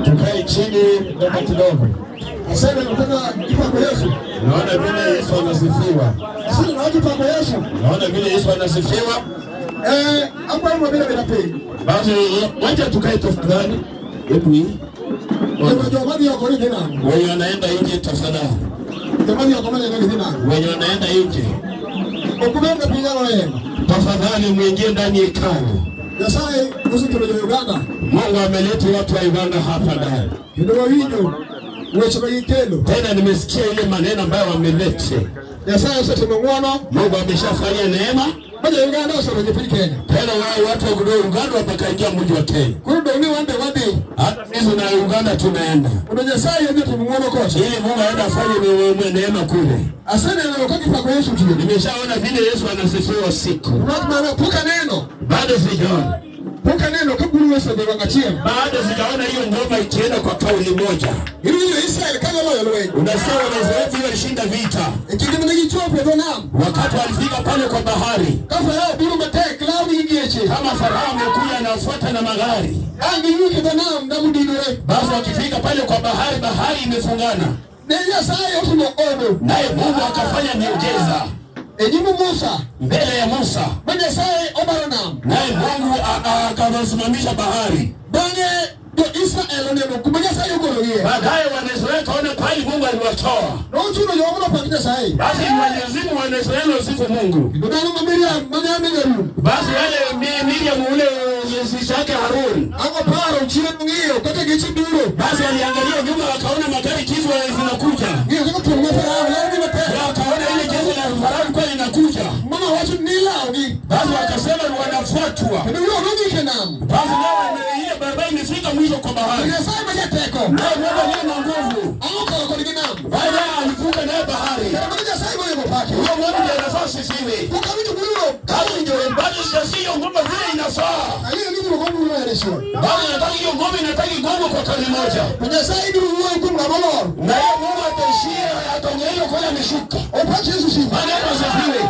Tukae chini ndogo kidogo. Asante nataka ipako Yesu. Naona vile Yesu anasifiwa. Sisi tunaona ipako Yesu. Naona vile Yesu anasifiwa. Hapo hapo bila pei. Basi wacha tukae tafadhali. Hebu hii. Ndio maji ya Korinthi na. Wewe anaenda nje tafadhali. Jamani ya Korinthi ndio nini? Wewe anaenda nje. Ukubenda pigano wewe. Tafadhali muingie ndani ya hekalu. Yasai usikimeje Uganda. Mungu ameleta watu wa Uganda hapa ndani. Ndio winyo. Wewe kitendo. Tena nimesikia ile maneno ambayo wameleta. Yasai sasa tumemwona Mungu ameshafanya neema. Baada Uganda wasoro jepili Kenya. Tena wao watu wa kutoka Uganda wapakaingia mji wa Kenya. Kurudo ni wande wadi. Hata sisi na Uganda tunaenda. Unajua saa hiyo ndio tumuona kocha. Ili Mungu aende afanye neema kule. Asante na wakati pa Yesu tu. Nimeshaona vile Yesu anasifiwa siku. Unaona puka neno. Bado sijaona. Puka neno kabla Yesu angewangachia. Bado sijaona hiyo ngoma ikienda kwa kauli moja. Hiyo Israeli kama wao wewe. Unasikia Waisraeli walishinda vita. Ikindi mnajichope donam. Wakati walifika pale kwa bahari. Kafa yao bila mateka lao ingeche. Kama Farao amekuja anafuata na magari. Angi yuke donam na mudinore. Basi wakifika pale kwa bahari, bahari imefungana. Nenya saa yote mwokono. Naye Mungu akafanya miujiza. Ejimu Musa mbele ya Musa. Bwana sai obaranam. Naye Mungu akawasimamisha bahari. Bwana do Israeli ndio kumenya sai ukorogie. Baadaye Waisraeli kaona kweli Mungu aliwatoa. Na uchuno yoona pakita sai. Basi Mwenyezi Mungu Waisraeli wasifu Mungu. Ndio Miriam. Basi wale Miriam ule sishake Harun. Hapo paro uchile ngio kata gichi duro. Basi aliangalia nyuma akaona magari kizwa zinakuja. Ndio kama tunaona Farao leo ni mapema. Akaona ile jeshi la Farao kweli inakuja. Mama watu nilao. Basi wakasema wanafuatwa. Ndio ndio kenam. Basi nao ile barabara imefika mwisho kwa bahari. Ninasema je teko. Ndio Mungu ana nguvu. Amuka kwa kenam. Baya alifunga naye bahari. Ndio sasa hiyo mpaka. Huyo Mungu ndiye anafasi siwe. Ukamiti kulio. Kama ndio bado sio ngoma vile inafaa. Hiyo ndio ngoma inaelezwa. Bado nataka hiyo ngoma inataka ngoma kwa kali moja. Kwenye saidi huo ngoma Mowar. Na Mungu ataishia ataongea kwa mishuka. Upate Yesu sifa. Bwana asifiwe.